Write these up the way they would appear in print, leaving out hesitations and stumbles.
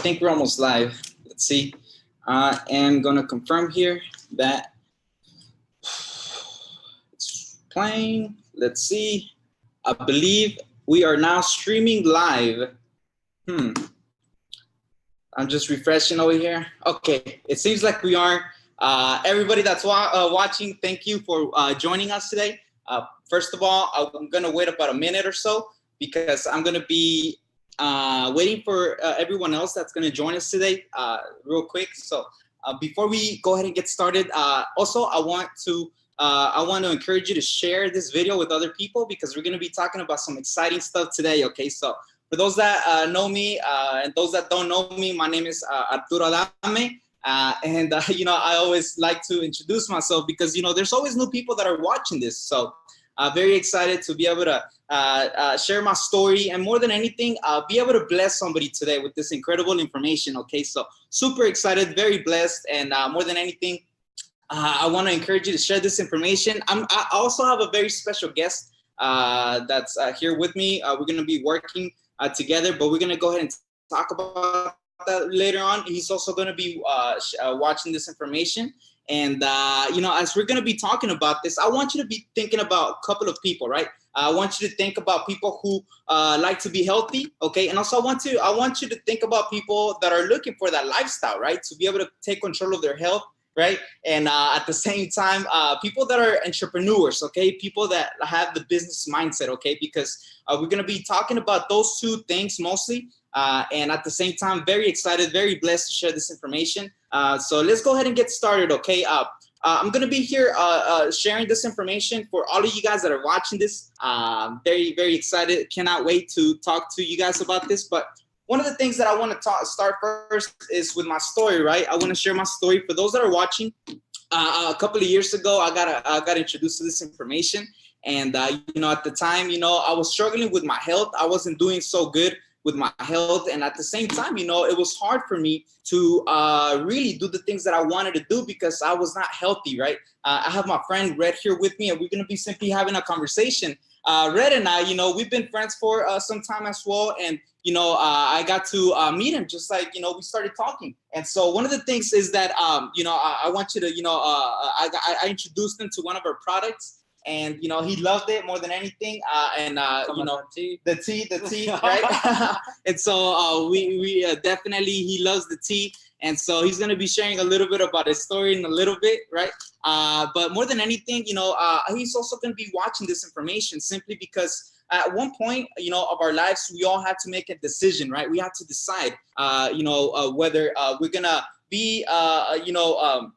think we're almost live. Let's see. I am gonna confirm here that it's playing. Let's see. I believe we are now streaming live. I'm just refreshing over here. Okay, it seems like we are. Everybody that's watching, thank you for joining us today. First of all, I'm gonna wait about a minute or so because I'm gonna be waiting for everyone else that's gonna join us today real quick. So before we go ahead and get started, also I want to encourage you to share this video with other people because we're gonna be talking about some exciting stuff today, okay? So for those that know me and those that don't know me, my name is Arturo Adame. You know, I always like to introduce myself because, you know, there's always new people that are watching this. So very excited to be able to share my story and more than anything, be able to bless somebody today with this incredible information. Okay, so super excited, very blessed. And more than anything, I want to encourage you to share this information. I also have a very special guest that's here with me. We're going to be working together, but we're going to go ahead and talk about that later on. He's also going to be watching this information. And, you know, as we're going to be talking about this, I want you to be thinking about a couple of people, right? I want you to think about people who like to be healthy, okay? And also I want you to think about people that are looking for that lifestyle, right? To be able to take control of their health, right? And at the same time, people that are entrepreneurs, okay? People that have the business mindset, okay? Because we're going to be talking about those two things mostly. And at the same time, very excited, very blessed to share this information. So let's go ahead and get started, okay? I'm going to be here sharing this information for all of you guys that are watching this. Very, very excited. Cannot wait to talk to you guys about this. But one of the things that I want to start first is with my story, right? I want to share my story. For those that are watching, a couple of years ago, I got introduced to this information. And, you know, at the time, you know, I was struggling with my health. I wasn't doing so good with my health. And at the same time, you know, it was hard for me to really do the things that I wanted to do because I was not healthy, right? I have my friend Red here with me, and we're going to be simply having a conversation. Red and I, you know, we've been friends for some time as well. And, you know, I got to meet him just like, you know, we started talking. And so one of the things is that, you know, I want you to, you know, I introduced him to one of our products. And, you know, he loved it more than anything. You know, the tea, right? And so we definitely, he loves the tea. And so he's going to be sharing a little bit about his story in a little bit, right? But more than anything, you know, he's also going to be watching this information simply because at one point, you know, of our lives, we all had to make a decision, right? We had to decide, you know, whether we're going to be, you know,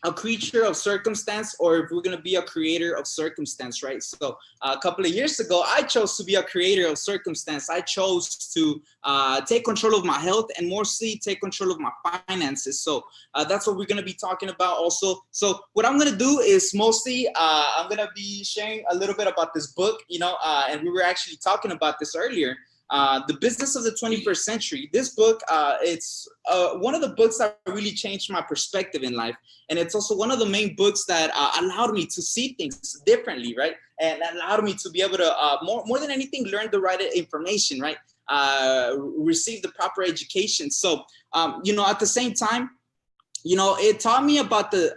a creature of circumstance, or if we're going to be a creator of circumstance, right? So a couple of years ago, I chose to be a creator of circumstance. I chose to take control of my health and mostly take control of my finances. So that's what we're going to be talking about also. So what I'm going to do is mostly I'm going to be sharing a little bit about this book, you know, and we were actually talking about this earlier. The Business of the 21st Century. This book, it's one of the books that really changed my perspective in life. And it's also one of the main books that allowed me to see things differently, right? And allowed me to be able to, more than anything, learn the right information, right? Receive the proper education. So, you know, at the same time, you know, it taught me about the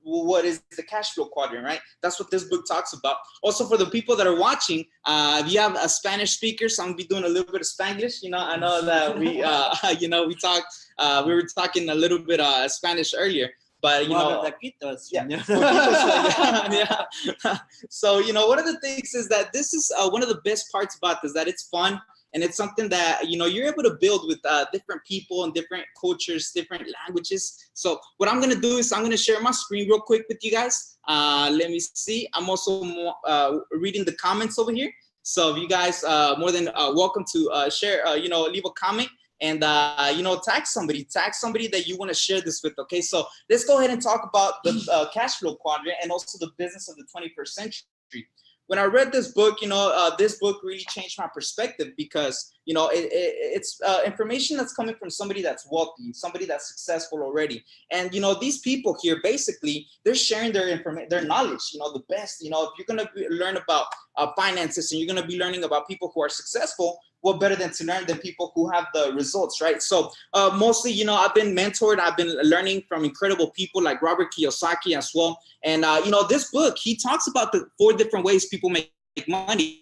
what is the cash flow quadrant, right? That's what this book talks about. Also, for the people that are watching, if you have a Spanish speaker, so I'm gonna be doing a little bit of Spanglish. You know, I know that we, you know, we were talking a little bit Spanish earlier, but you know, yeah. So you know, one of the things is that this is one of the best parts about this, that it's fun. And it's something that, you know, you're able to build with different people and different cultures, different languages. So what I'm going to do is I'm going to share my screen real quick with you guys. Let me see. I'm also reading the comments over here. So if you guys more than welcome to share, you know, leave a comment and, you know, tag somebody that you want to share this with. Okay, so let's go ahead and talk about the cash flow quadrant and also the business of the 21st century. When I read this book, you know, this book really changed my perspective because, you know, it's information that's coming from somebody that's wealthy, somebody that's successful already. And, you know, these people here, basically, they're sharing their knowledge, you know, the best. You know, if you're going to learn about finances and you're going to be learning about people who are successful, what better than to learn than people who have the results, right? So mostly, you know, I've been mentored. I've been learning from incredible people like Robert Kiyosaki as well. And, you know, this book, he talks about the 4 different ways people make money.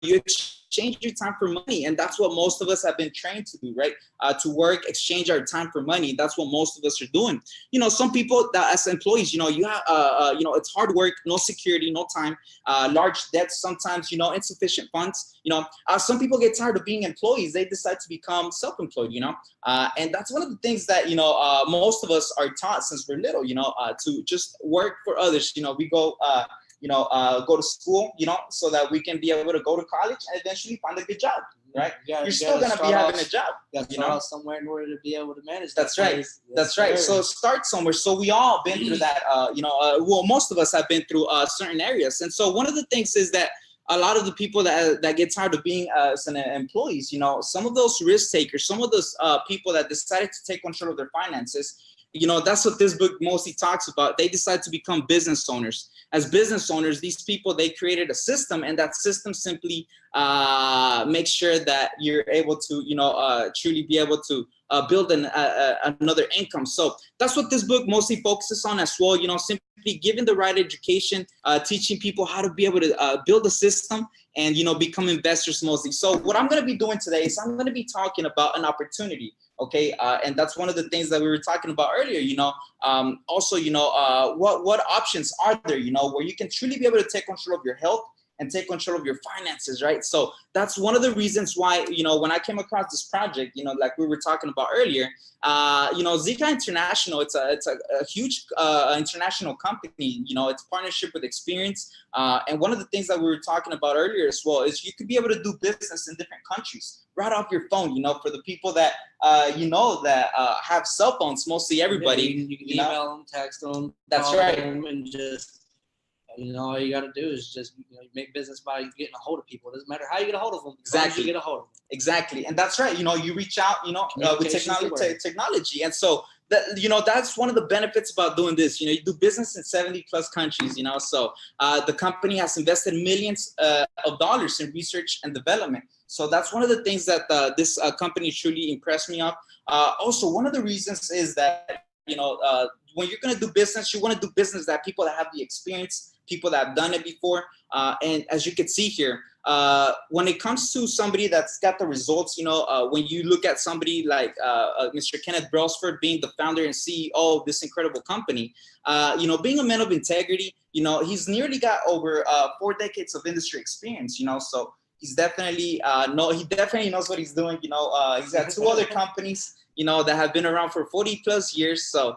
You exchange your time for money, and that's what most of us have been trained to do, right? To work, exchange our time for money. That's what most of us are doing. You know, some people that as employees, you know, you have, you know, it's hard work, no security, no time, large debts, sometimes, you know, insufficient funds. You know, some people get tired of being employees. They decide to become self-employed, you know, and that's one of the things that, you know, most of us are taught since we're little, you know, to just work for others. You know, we go, you know, go to school, you know, so that we can be able to go to college and eventually find a good job, right? You're still going to be having a job. You know, somewhere in order to be able to manage that. That's right. That's right. So start somewhere. So we all been through that, you know, well, most of us have been through certain areas. And so one of the things is that a lot of the people that get tired of being as an employees, you know, some of those risk takers, some of those people that decided to take control of their finances, you know, that's what this book mostly talks about. They decide to become business owners. As business owners, these people, they created a system, and that system simply makes sure that you're able to, you know, truly be able to build another income. So that's what this book mostly focuses on as well. You know, simply giving the right education, teaching people how to be able to build a system and, you know, become investors mostly. So what I'm going to be doing today is I'm going to be talking about an opportunity. Okay, and that's one of the things that we were talking about earlier. You know, also, you know, what options are there? You know, where you can truly be able to take control of your health and take control of your finances, right? So that's one of the reasons why, you know, when I came across this project, you know, like we were talking about earlier, you know, Zija International, it's a huge international company. You know, it's partnership with experience. And one of the things that we were talking about earlier as well is you could be able to do business in different countries right off your phone. You know, for the people that you know, that have cell phones, mostly everybody. Yeah, you can email them, text them. That's right. And just, you know, all you got to do is just, you know, make business by getting a hold of people. It doesn't matter how you get a hold of them. Exactly. You get a hold of them. Exactly. And that's right. You know, you reach out, you know, with technology. And so that, you know, that's one of the benefits about doing this. You know, you do business in 70 plus countries, you know, so the company has invested millions of dollars in research and development. So that's one of the things that this company truly impressed me of. Also, one of the reasons is that, you know, when you're going to do business, you want to do business that people that have the experience, people that have done it before. And as you can see here, when it comes to somebody that's got the results, you know, when you look at somebody like Mr. Kenneth Brailsford being the founder and CEO of this incredible company, you know, being a man of integrity, you know, he's nearly got over 4 decades of industry experience, you know, so he's definitely, he definitely knows what he's doing. You know, he's got 2 other companies, you know, that have been around for 40 plus years. So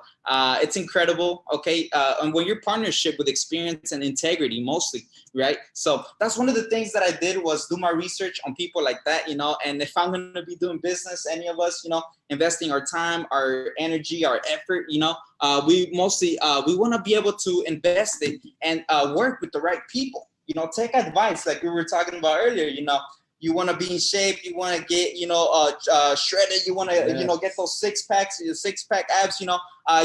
it's incredible. Okay. And when you're partnership with experience and integrity mostly, right? So that's one of the things that I did was do my research on people like that, you know, and if I'm going to be doing business, any of us, you know, investing our time, our energy, our effort, you know, we mostly, we want to be able to invest it and work with the right people, you know, take advice like we were talking about earlier, you know. You want to be in shape. You want to get, you know, shredded. You want to, you know, get those 6-pack abs. You know,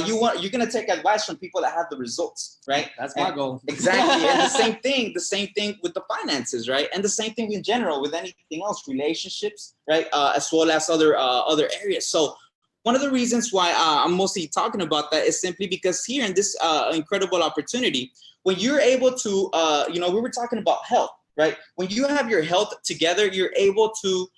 you're gonna take advice from people that have the results, right? That's my goal. Exactly. And the same thing with the finances, right? And the same thing in general with anything else, relationships, right? As well as other areas. So one of the reasons why I'm mostly talking about that is simply because here in this incredible opportunity, when you're able to, you know, we were talking about health. Right? When you have your health together, you're able to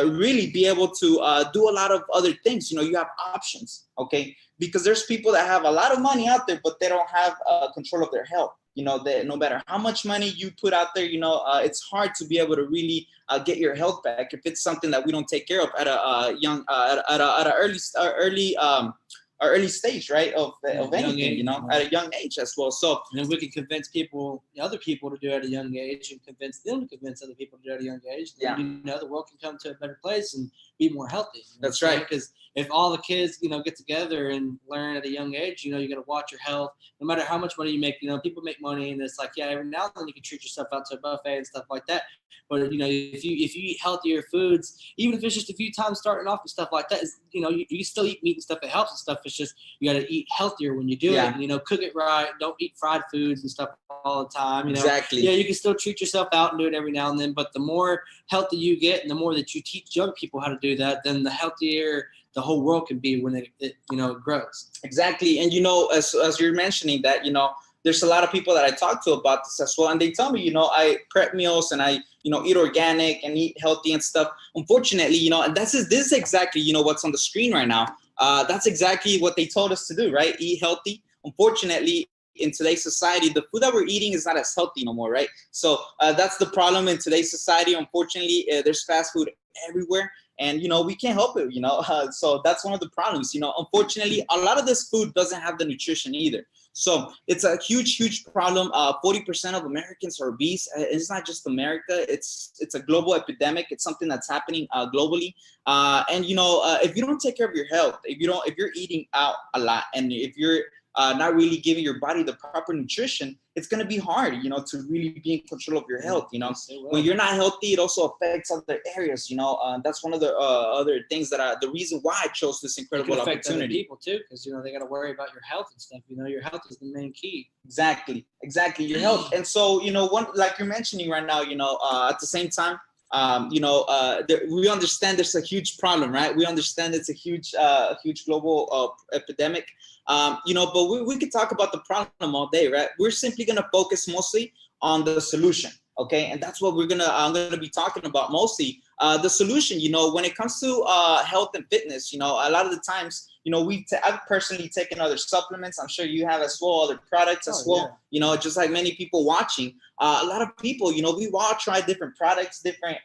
really be able to do a lot of other things. You know, you have options, okay? Because there's people that have a lot of money out there, but they don't have control of their health. You know, that no matter how much money you put out there, you know, it's hard to be able to really get your health back if it's something that we don't take care of at a young, at a early stage, right, of anything, age, you know, at a young age as well. So and if we can convince other people to do it at a young age, and convince them to convince other people to do it at a young age, then, you know, the world can come to a better place and be more healthy. That's right. Because if all the kids, you know, get together and learn at a young age, you know, you got to watch your health. No matter how much money you make, you know, people make money, and it's like, yeah, every now and then you can treat yourself out to a buffet and stuff like that. But, you know, if you eat healthier foods, even if it's just a few times starting off and stuff like that, you know, you still eat meat and stuff that helps and stuff. It's just you got to eat healthier when you do it. And, you know, cook it right. Don't eat fried foods and stuff all the time. You know, exactly. Yeah, you can still treat yourself out and do it every now and then. But the more healthy you get, and the more that you teach young people how to do that, then the healthier the whole world can be when it you know, grows. Exactly. And you know, as you're mentioning that, you know, there's a lot of people that I talk to about this as well, and they tell me, you know, I prep meals and I, you know, eat organic and eat healthy and stuff. Unfortunately, you know, and this is exactly, you know, what's on the screen right now. That's exactly what they told us to do, right? Eat healthy. Unfortunately, in today's society, the food that we're eating is not as healthy no more, right? So that's the problem in today's society. Unfortunately, there's fast food everywhere. And, you know, we can't help it, you know. So that's one of the problems, you know. Unfortunately, a lot of this food doesn't have the nutrition either. So it's a huge, huge problem. 40% of Americans are obese. It's not just America. It's a global epidemic. It's something that's happening globally. And, you know, if you don't take care of your health, if you're eating out a lot, and if you're not really giving your body the proper nutrition, it's going to be hard, you know, to really be in control of your health. You know, when you're not healthy, it also affects other areas. You know, that's one of the other things that the reason why I chose this incredible opportunity. Other people too, because, you know, they got to worry about your health and stuff. You know, your health is the main key. Exactly, your health. And so, you know, one, like you're mentioning right now, you know, at the same time, you know, we understand there's a huge problem, right? We understand it's a huge global epidemic. You know, but we could talk about the problem all day, right? We're simply going to focus mostly on the solution, okay? And that's what I'm gonna be talking about mostly. The solution, you know, when it comes to health and fitness, you know, a lot of the times, you know, I've personally taken other supplements. I'm sure you have as well, other products as well. Yeah. You know, just like many people watching, a lot of people, you know, we've all tried different products, different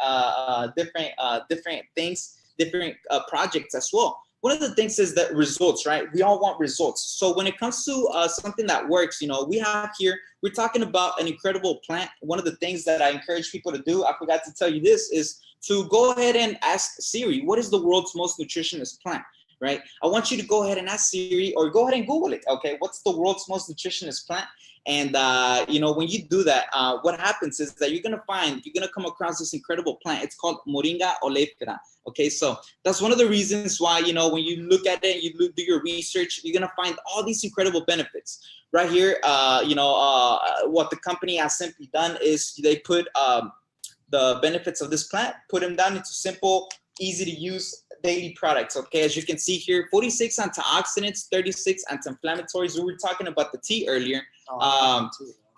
things, different projects as well. One of the things is that results, right? We all want results. So when it comes to something that works, you know, we're talking about an incredible plant. One of the things that I encourage people to do, I forgot to tell you this, is to go ahead and ask Siri, what is the world's most nutritious plant, right? I want you to go ahead and ask Siri, or go ahead and Google it, okay? What's the world's most nutritious plant? And, you know, when you do that, what happens is that you're going to come across this incredible plant. It's called Moringa oleifera. Okay, so that's one of the reasons why, you know, when you look at it, do your research, you're going to find all these incredible benefits. Right here, you know, what the company has simply done is they put the benefits of this plant, put them down into simple, easy to use daily products. Okay, as you can see here, 46 antioxidants, 36 anti-inflammatories. We were talking about the tea earlier.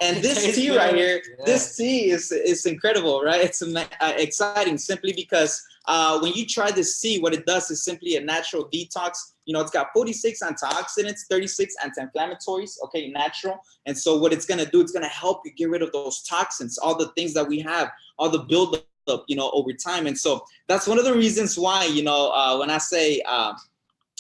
And this tea right here, this tea is incredible, right? It's exciting simply because when you try this tea, what it does is simply a natural detox. You know, it's got 46 antioxidants, 36 anti-inflammatories, okay, natural. And so what it's going to do, it's going to help you get rid of those toxins, all the things that we have, all the buildup, you know, over time. And so that's one of the reasons why, you know, when I say,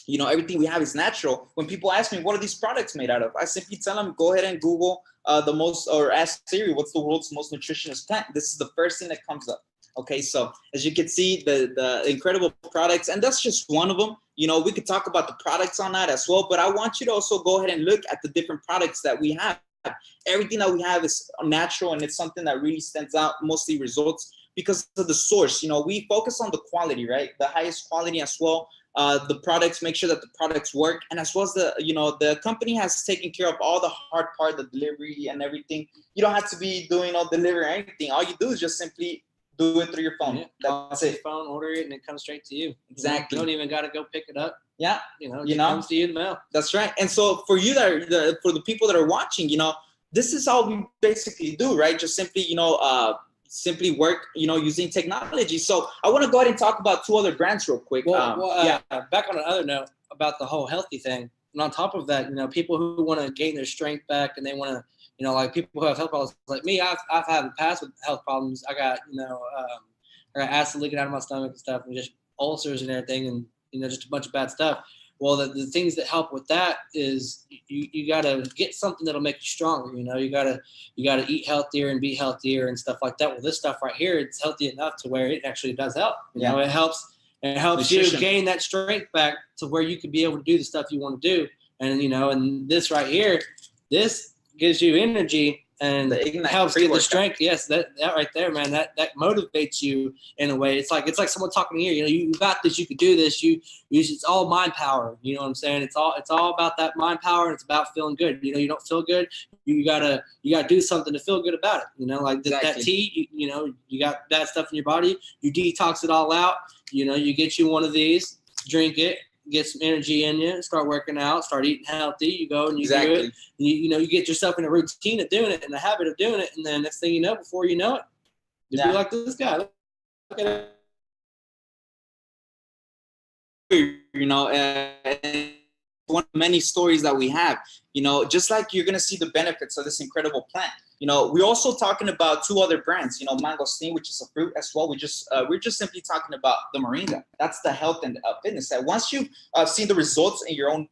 you know, everything we have is natural. When people ask me, what are these products made out of? I simply tell them, go ahead and Google or ask Siri, what's the world's most nutritious plant? This is the first thing that comes up. Okay, so as you can see, the incredible products, and that's just one of them. You know, we could talk about the products on that as well, but I want you to also go ahead and look at the different products that we have. Everything that we have is natural, and it's something that really stands out, mostly results because of the source. You know, we focus on the quality, right? The highest quality as well. The products, make sure that the products work, and as well as the company has taken care of all the hard part, the delivery and everything. You don't have to be doing all delivery or anything. All you do is just simply do it through your phone. Yeah. That's it. Phone, order it, and it comes straight to you. Exactly. You don't even got to go pick it up. Yeah. You know, it comes to you in the mail. That's right. And so for you for the people that are watching, you know, this is all we basically do, right? Just simply, you know, simply work, you know, using technology. So I want to go ahead and talk about two other brands real quick. Yeah. Back on another note about the whole healthy thing. And on top of that, you know, people who want to gain their strength back and they want to, you know, like people who have health problems like me, I've had in the past with health problems. I got, you know, I got acid leaking out of my stomach and stuff, and just ulcers and everything, and, you know, just a bunch of bad stuff. Well, the things that help with that is you got to get something that'll make you stronger. You know, you got to eat healthier and be healthier and stuff like that. Well, this stuff right here, it's healthy enough to where it actually does help. You know, it helps nutrition. You gain that strength back to where you can be able to do the stuff you want to do. And, you know, and this right here, this gives you energy and The Ignite helps get the pre-workout. strength. Yes, that right there, man. That motivates you in a way. It's like someone talking to you. You know, you got this. You could do this. It's all mind power. You know what I'm saying? It's all about that mind power, and it's about feeling good. You know, you don't feel good. You gotta do something to feel good about it. You know, like that tea. You know, you got bad stuff in your body. You detox it all out. You know, you get you one of these, drink it. Get some energy in you, start working out, start eating healthy. You go and you do it. And you get yourself in a routine of doing it and a habit of doing it. And then next thing you know, before you know it, you'll be like this guy. Look at it. You know, one of many stories that we have, you know, just like you're going to see the benefits of this incredible plant. You know, we're also talking about 2 other brands, you know, mangosteen, which is a fruit as well. We're just simply talking about the moringa. That's the health and fitness. That once you've seen the results in your own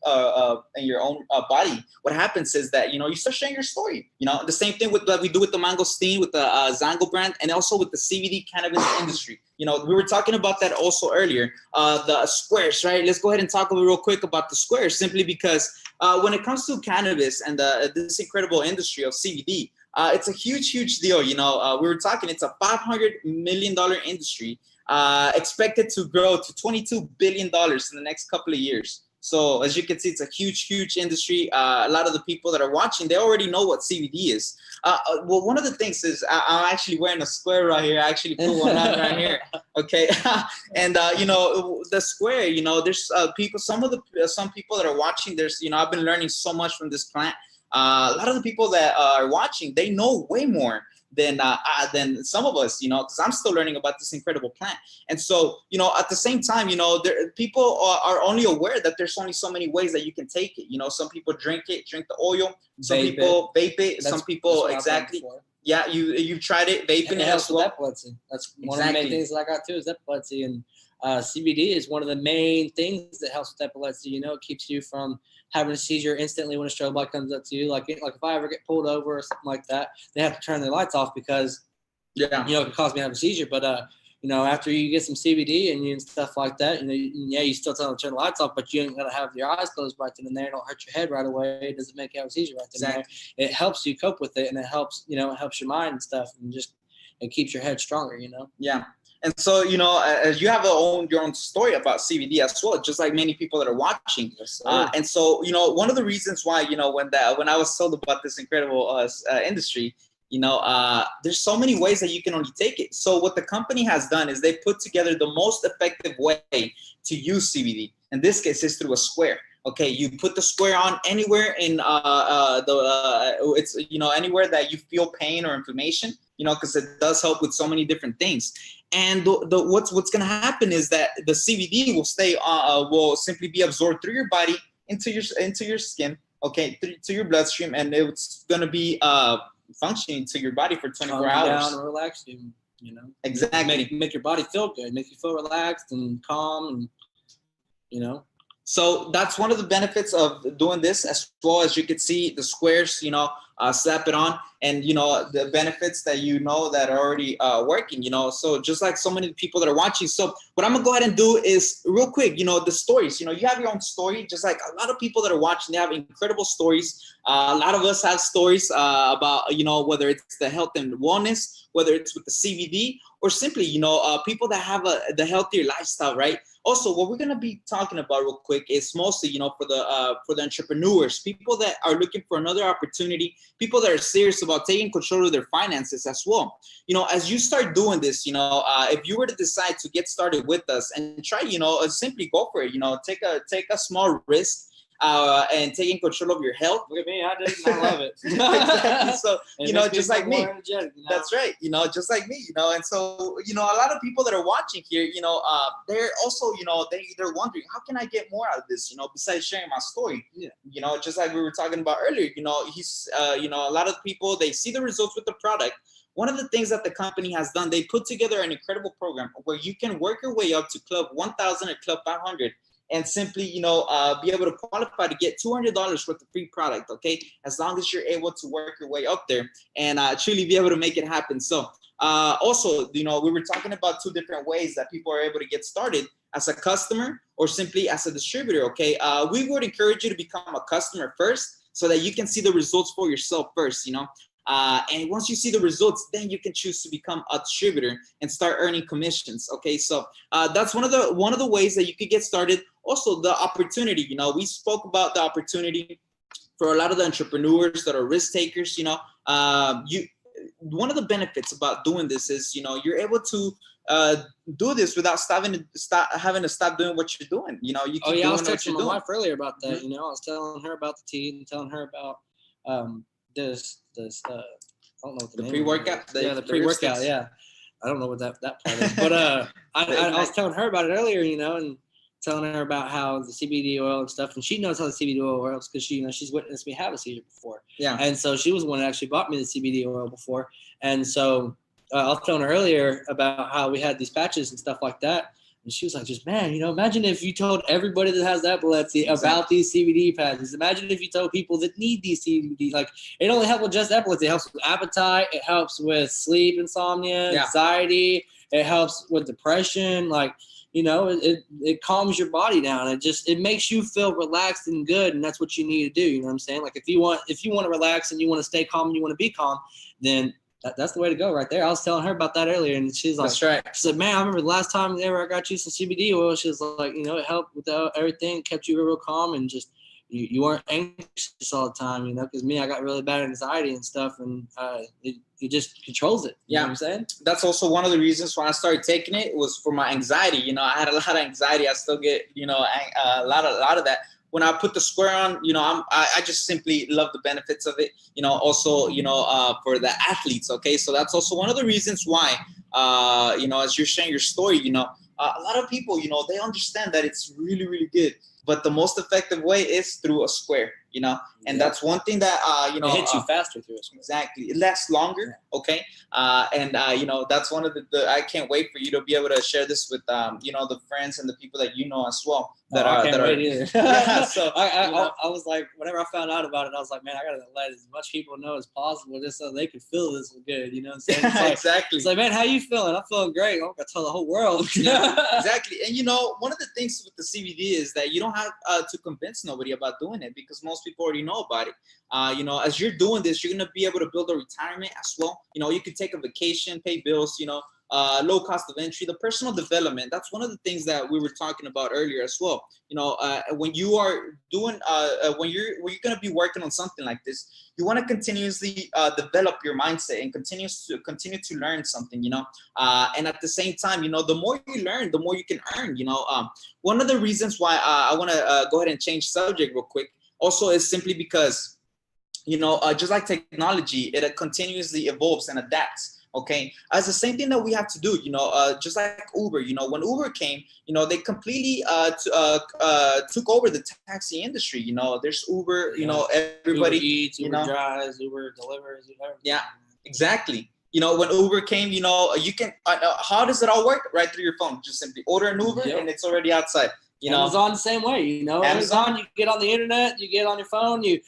body, what happens is that, you know, you start sharing your story. You know, the same thing with that we do with the mangosteen, with the Zango brand, and also with the CBD cannabis industry. You know, we were talking about that also earlier. The squares, right? Let's go ahead and talk a little real quick about the squares, simply because when it comes to cannabis and this incredible industry of CBD, it's a huge deal. You know, we were talking, it's a $500 million industry, expected to grow to $22 billion in the next couple of years. So as you can see, it's a huge industry. A lot of the people that are watching, they already know what CBD is. Well, one of the things is I'm actually wearing a square right here. I actually put one on right here. Okay. And, you know, the square, you know, there's people, some people that are watching, you know, I've been learning so much from this plant. A lot of the people that are watching, they know way more than some of us, you know, because I'm still learning about this incredible plant. And so, you know, at the same time, you know, people are only aware that there's only so many ways that you can take it. You know, some people drink the oil, some people vape it, some people exactly. Yeah, you've tried it, vaping. It helps with epilepsy. That's one of the main things that I got too, is epilepsy. And CBD is one of the main things that helps with epilepsy. You know, it keeps you from having a seizure instantly when a strobe light comes up to you. Like if I ever get pulled over or something like that, they have to turn their lights off because, you know, it could cause me to have a seizure. But, you know, after you get some CBD and stuff like that, you know, you still tell them to turn the lights off, but you ain't got to have your eyes closed right then and there. It don't hurt your head right away. It doesn't make you have a seizure right then and there. It helps you cope with it, and it helps, you know, it helps your mind and stuff, and just it keeps your head stronger, you know? Yeah. And so, you know, as you have your own story about CBD as well, just like many people that are watching. Yes, and so, you know, one of the reasons why, you know, when I was told about this incredible industry, you know, there's so many ways that you can only take it. So what the company has done is they put together the most effective way to use CBD. In this case, is through a square. Okay, you put the square on anywhere in it's, you know, anywhere that you feel pain or inflammation, you know, because it does help with so many different things. And what's going to happen is that the CBD will simply be absorbed through your body into your skin, okay, to your bloodstream, and it's going to be functioning to your body for 24 hours. Down and relax you, you know. Exactly. Make your body feel good, make you feel relaxed and calm, and you know. So that's one of the benefits of doing this, as well as you can see the squares, you know, slap it on, and, you know, the benefits that, you know, that are already working, you know. So just like so many people that are watching. So what I'm going to go ahead and do is real quick, you know, the stories, you know, you have your own story, just like a lot of people that are watching, they have incredible stories. A lot of us have stories about, you know, whether it's the health and wellness, whether it's with the CBD, or simply, you know, people that have the healthier lifestyle, right? Also, what we're going to be talking about real quick is mostly, you know, for the entrepreneurs, people that are looking for another opportunity, people that are serious about taking control of their finances as well. You know, as you start doing this, you know, if you were to decide to get started with us and try, you know, simply go for it, you know, take a small risk. And taking control of your health. Look at me, I love it. Exactly. So, you know, just like me. You know? That's right. You know, just like me, you know. And so, you know, a lot of people that are watching here, you know, they're also, you know, they're wondering, how can I get more out of this, you know, besides sharing my story? Yeah. You know, just like we were talking about earlier, you know, you know, a lot of people, they see the results with the product. One of the things that the company has done, they put together an incredible program where you can work your way up to Club 1,000 or Club 500. And simply, you know, be able to qualify to get $200 worth of free product, okay? As long as you're able to work your way up there and truly be able to make it happen. So also, you know, we were talking about 2 different ways that people are able to get started, as a customer or simply as a distributor, okay? We would encourage you to become a customer first so that you can see the results for yourself first, you know? And once you see the results, then you can choose to become a distributor and start earning commissions. Okay, so that's one of the ways that you could get started. Also, the opportunity. You know, we spoke about the opportunity for a lot of the entrepreneurs that are risk takers. You know, one of the benefits about doing this is, you know, you're able to do this without having to stop doing what you're doing. You know, you keep doing I was what you're texting my doing. wife earlier about that. You know, I was telling her about the tea and telling her about this I don't know what the name pre-workout. The pre-workout. Yeah, I don't know what that part is, but I was telling her about it earlier. You know, and telling her about how the CBD oil and stuff, and she knows how the CBD oil works because she, you know, she's witnessed me have a seizure before. Yeah. And so she was the one that actually bought me the CBD oil before, and so I was telling her earlier about how we had these patches and stuff like that. And she was like, just, man, you know, imagine if you told everybody that has epilepsy about these CBD patches. Imagine if you told people that need these CBD. Like, it only helps with just epilepsy. It helps with appetite. It helps with sleep, insomnia, anxiety. It helps with depression. Like, you know, it calms your body down. It makes you feel relaxed and good, and that's what you need to do. You know what I'm saying? Like, if you want to relax and you want to stay calm and you want to be calm, then that's the way to go right there. I was telling her about that earlier, and she's like, that's right. She said, man, I remember the last time I got you some CBD oil. She was like, you know, it helped with everything, kept you real calm, and just you weren't anxious all the time, you know, because me, I got really bad anxiety and stuff, and it just controls it. You know what I'm saying? That's also one of the reasons why I started taking it, was for my anxiety. You know, I had a lot of anxiety. I still get, you know, a lot of that. When I put the square on, you know, I just simply love the benefits of it. You know, also, you know, for the athletes. Okay, so that's also one of the reasons why, you know, as you're sharing your story, you know, a lot of people, you know, they understand that it's really, really good. But the most effective way is through a square, you know, and that's one thing that, you know, it hits you faster through a square. Exactly. It lasts longer. Okay. And you know, that's one of the I can't wait for you to be able to share this with, you know, the friends and the people that you know as well. I can't wait either. Yeah, so I was like, whenever I found out about it, I was like, man, I gotta let as much people know as possible, just so they can feel this good. You know what I'm saying? It's like, exactly. It's like, man, how you feeling? I'm feeling great. I'm gonna tell the whole world. Exactly. And you know, one of the things with the CBD is that you don't have to convince nobody about doing it, because most people already know about it. You know, as you're doing this, you're gonna be able to build a retirement as well. You know, you can take a vacation, pay bills. You know. Low cost of entry, the personal development. That's one of the things that we were talking about earlier as well. You know, when you are doing, when you're going to be working on something like this, you want to continuously develop your mindset and continue to learn something. You know, and at the same time, you know, the more you learn, the more you can earn. You know, one of the reasons why I want to go ahead and change subject real quick also is simply because, you know, just like technology, it continuously evolves and adapts. Okay, as the same thing that we have to do, you know, just like Uber, you know, when Uber came, you know, they completely took over the taxi industry. You know, there's Uber, you know, everybody, Uber Eats, you Uber know, drives, Uber delivers, everything. Yeah, exactly. You know, when Uber came, you know, you can, how does it all work? Right through your phone. Just simply order an Uber and it's already outside. You know, Amazon the same way, you know, Amazon, you get on the internet, you get on your phone, you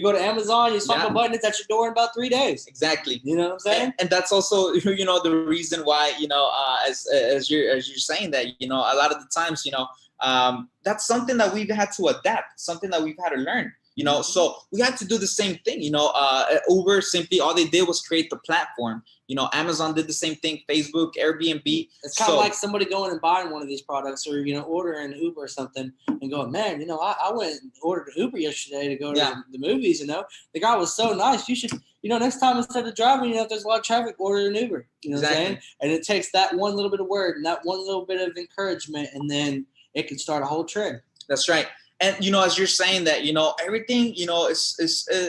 go to Amazon, you swipe a button, it's at your door in about 3 days. Exactly. You know what I'm saying? And that's also, you know, the reason why, you know, as you're saying that, you know, a lot of the times, you know, that's something that we've had to adapt, something that we've had to learn. You know, so we had to do the same thing. You know, Uber simply, all they did was create the platform. You know, Amazon did the same thing, Facebook, Airbnb. It's kind of like somebody going and buying one of these products, or, you know, ordering Uber or something and going, man, you know, I went and ordered an Uber yesterday to go to the movies, you know. The guy was so nice. You should, you know, next time instead of driving, you know, if there's a lot of traffic, order an Uber. You know what I'm saying? And it takes that one little bit of word and that one little bit of encouragement, and then it can start a whole trend. That's right. And, you know, as you're saying that, you know, everything, you know,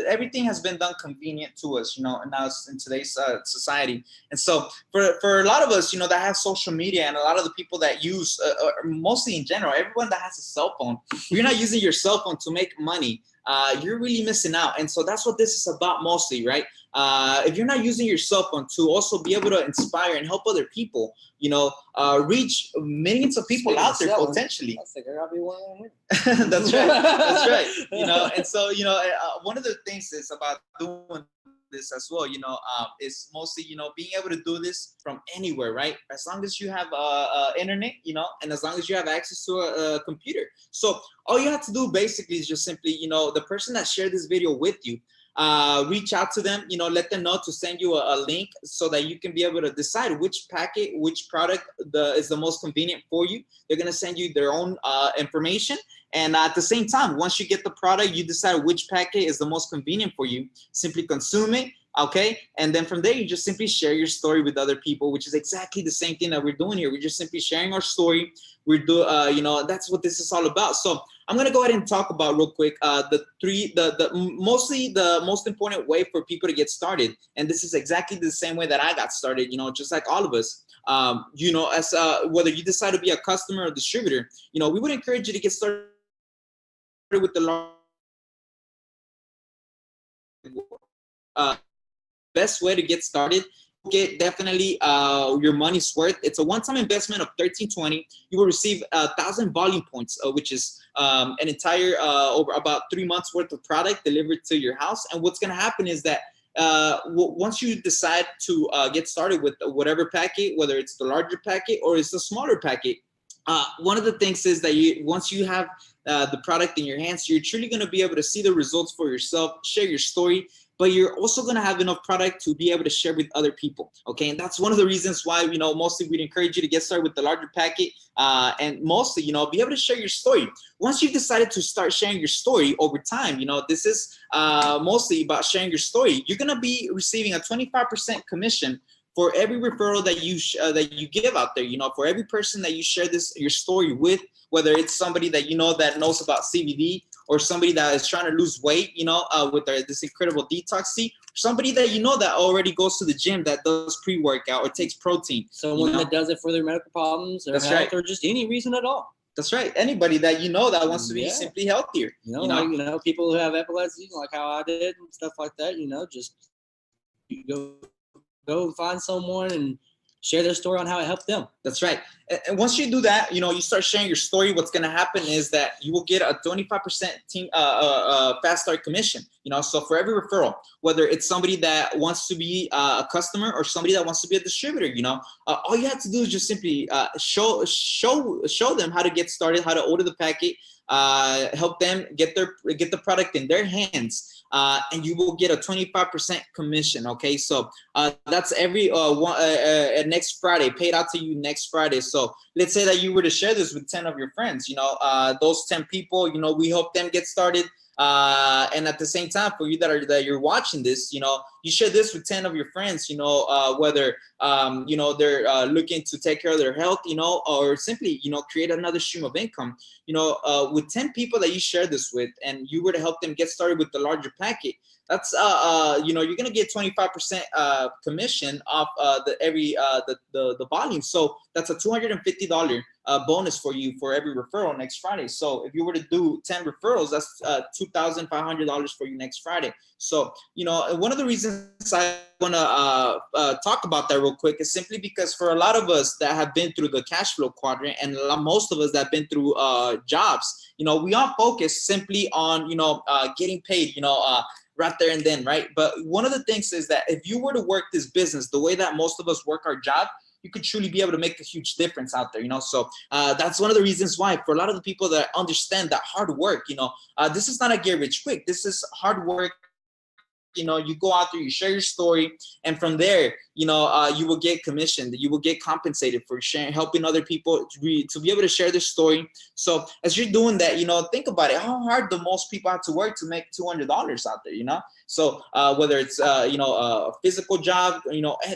everything has been done convenient to us, you know, and now it's in today's society. And so for a lot of us, you know, that have social media, and a lot of the people that use, mostly in general, everyone that has a cell phone, if you're not using your cell phone to make money, you're really missing out. And so that's what this is about mostly, right? If you're not using your cell phone to also be able to inspire and help other people, you know, reach millions of people out there potentially. I think I gotta be one of them. That's right. That's right. You know, and so, you know, one of the things is about doing this as well, you know, is mostly, you know, being able to do this from anywhere, right? As long as you have internet, you know, and as long as you have access to a computer. So all you have to do basically is just simply, you know, the person that shared this video with you, reach out to them, let them know to send you a link so that you can be able to decide which packet, which product is the most convenient for you. They're going to send you their own information. And at the same time, once you get the product, you decide which packet is the most convenient for you. Simply consume it. Okay. And then from there, you just simply share your story with other people, which is exactly the same thing that we're doing here. We're just simply sharing our story. We're that's what this is all about. So I'm going to go ahead and talk about real quick, mostly the most important way for people to get started. And this is exactly the same way that I got started, just like all of us. As whether you decide to be a customer or distributor, we would encourage you to get started with the best way to get started. Get definitely your money's worth. It's a one-time investment of $13.20. You will receive 1,000 volume points, which is an entire over about 3 months worth of product delivered to your house. And what's going to happen is that once you decide to get started with whatever packet, whether it's the larger packet or it's the smaller packet, one of the things is that once you have the product in your hands, you're truly going to be able to see the results for yourself, share your story, but you're also going to have enough product to be able to share with other people. Okay. And that's one of the reasons why, mostly we'd encourage you to get started with the larger packet, and mostly, be able to share your story. Once you've decided to start sharing your story over time, this is mostly about sharing your story. You're going to be receiving a 25% commission for every referral that you give out there. For every person that you share your story with, whether it's somebody that that knows about CBD, or somebody that is trying to lose weight, with this incredible detox tea, somebody that that already goes to the gym, that does pre-workout or takes protein. Someone that does it for their medical problems or health, or just any reason at all. That's right. Anybody that that wants to be simply healthier. Like, people who have epilepsy, like how I did and stuff like that. Just go and find someone and share their story on how it helped them. That's right. And once you do that, you start sharing your story. What's going to happen is that you will get a 25% team fast start commission. So for every referral, whether it's somebody that wants to be a customer or somebody that wants to be a distributor, all you have to do is just simply show them how to get started, how to order the packet, help them get the product in their hands. And you will get a 25% commission. Okay, so that's every next Friday, paid out to you next Friday. So let's say that you were to share this with 10 of your friends. Those 10 people, we help them get started. And at the same time, for you that you're watching this, you share this with 10 of your friends, whether they're looking to take care of their health, or simply, create another stream of income, with 10 people that you share this with, and you were to help them get started with the larger packet. That's you're gonna get 25% commission off the volume. So that's a $250 bonus for you for every referral next Friday. So if you were to do 10 referrals, that's $2,500 for you next Friday. So one of the reasons I want to talk about that real quick is simply because for a lot of us that have been through the cash flow quadrant, and most of us that have been through jobs, we all focus simply on getting paid, right there and then, right? But one of the things is that if you were to work this business the way that most of us work our job, you could truly be able to make a huge difference out there, So that's one of the reasons why for a lot of the people that understand that hard work, this is not a get rich quick. This is hard work. You go out there, you share your story, and from there, you will get commissioned. You will get compensated for helping other people to be able to share their story. So as you're doing that, think about it. How hard do most people have to work to make $200 out there, So whether it's a physical job,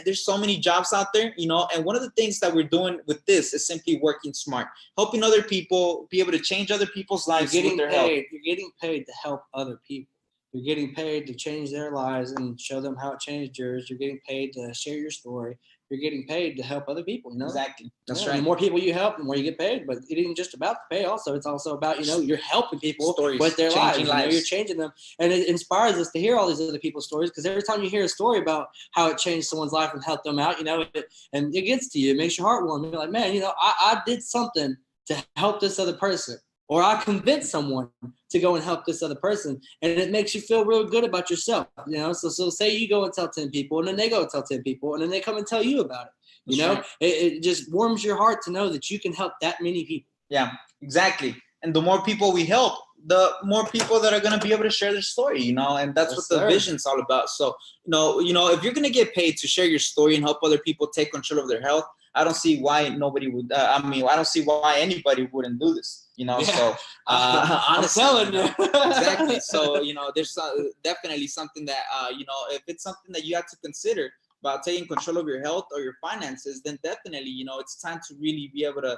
there's so many jobs out there, and one of the things that we're doing with this is simply working smart, helping other people be able to change other people's lives with their health. You're getting paid to help other people. You're getting paid to change their lives and show them how it changed yours. You're getting paid to share your story. You're getting paid to help other people, Exactly. That's right. The more people you help, the more you get paid. But it isn't just about the pay also. It's also about, you're helping people with their lives. You're changing them. And it inspires us to hear all these other people's stories, because every time you hear a story about how it changed someone's life and helped them out, and it gets to you. It makes your heart warm. You're like, man, I did something to help this other person. Or I convinced someone to go and help this other person, and it makes you feel real good about yourself, So say you go and tell 10 people, and then they go tell 10 people, and then they come and tell you about it. It just warms your heart to know that you can help that many people. Yeah, exactly. And the more people we help, the more people that are going to be able to share their story, you know, and that's what the vision's all about. So, you know, if you're going to get paid to share your story and help other people take control of their health, I don't see why nobody would. I don't see why anybody wouldn't do this. You know, so honestly, I'm telling you. Exactly. So, you know, there's definitely something that you know, if it's something that you have to consider about taking control of your health or your finances, then definitely, you know, it's time to really be able to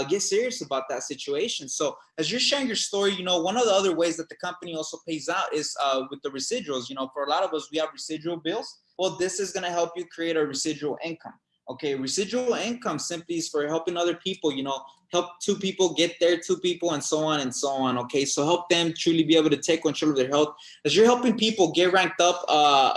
get serious about that situation. So as you're sharing your story, you know, one of the other ways that the company also pays out is with the residuals. You know, for a lot of us, we have residual bills. Well, this is going to help you create a residual income. Okay, residual income simply is for helping other people, you know, help two people get there, two people, and so on and so on. Okay, so help them truly be able to take control of their health. As you're helping people get ranked up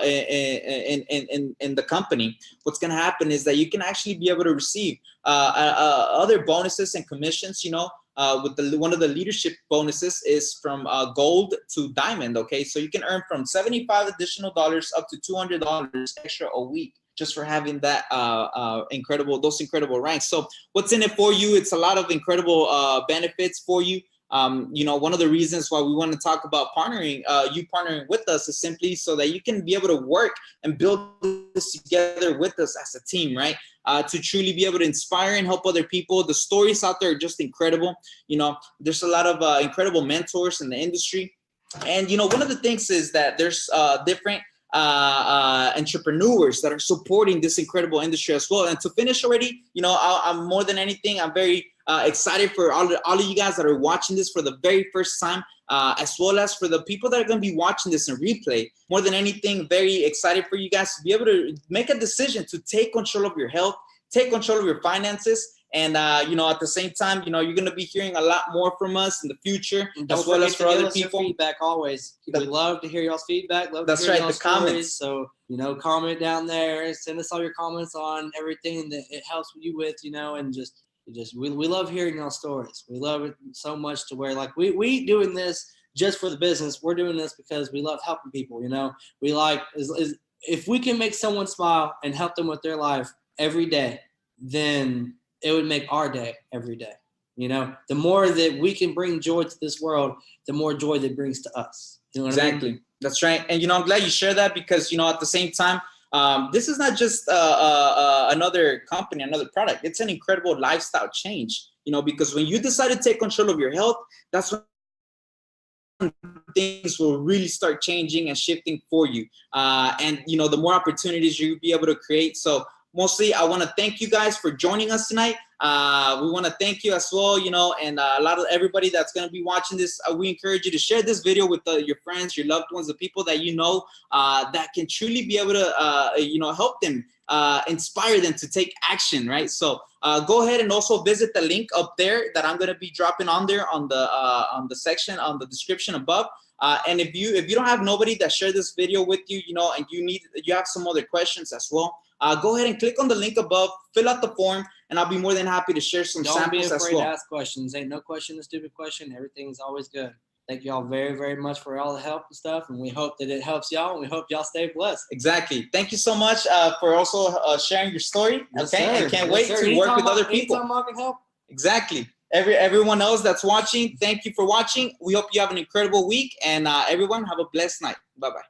in the company, what's going to happen is that you can actually be able to receive other bonuses and commissions, you know. With one of the leadership bonuses is from gold to diamond. Okay, so you can earn from $75 additional dollars up to $200 extra a week, just for having that those incredible ranks. So what's in it for you? It's a lot of incredible benefits for you. You know, one of the reasons why we want to talk about partnering with us is simply so that you can be able to work and build this together with us as a team, right? To truly be able to inspire and help other people. The stories out there are just incredible. You know, there's a lot of incredible mentors in the industry. And, you know, one of the things is that there's different entrepreneurs that are supporting this incredible industry as well. And to finish already, you know, I'm more than anything, I'm very excited for all of you guys that are watching this for the very first time, as well as for the people that are going to be watching this in replay. More than anything, very excited for you guys to be able to make a decision to take control of your health, take control of your finances. And, you know, at the same time, you know, you're going to be hearing a lot more from us in the future, as well as for other people. Feedback always. We love to hear y'all's feedback. Love That's to hear right, the comments. So, you know, comment down there. Send us all your comments on everything that it helps you with, you know, and we love hearing y'all's stories. We love it so much to where, like, we doing this just for the business. We're doing this because we love helping people, you know. We like, if we can make someone smile and help them with their life every day, then it would make our day every day. You know, the more that we can bring joy to this world, the more joy that brings to us. You know what exactly. I mean? That's right. And, you know, I'm glad you share that because, you know, at the same time, this is not just another company, another product. It's an incredible lifestyle change, you know, because when you decide to take control of your health, that's when things will really start changing and shifting for you. And, you know, the more opportunities you'll be able to create. So mostly, I want to thank you guys for joining us tonight. We want to thank you as well, you know, and a lot of everybody that's going to be watching this. We encourage you to share this video with your friends, your loved ones, the people that you know that can truly be able to, you know, help them, inspire them to take action, right? So go ahead and also visit the link up there that I'm going to be dropping on there on the section, on the description above. And if you don't have nobody that shared this video with you, you know, and you have some other questions as well, go ahead and click on the link above, fill out the form, and I'll be more than happy to share some samples as well. Don't be afraid to ask questions. Ain't no question a stupid question. Everything's always good. Thank y'all very, very much for all the help and stuff, and we hope that it helps y'all, and we hope y'all stay blessed. Exactly. Thank you so much for also sharing your story. Yes, okay, sir. I can't wait to work with other people. Anytime I can help. Exactly. Everyone else that's watching, thank you for watching. We hope you have an incredible week, and everyone have a blessed night. Bye-bye.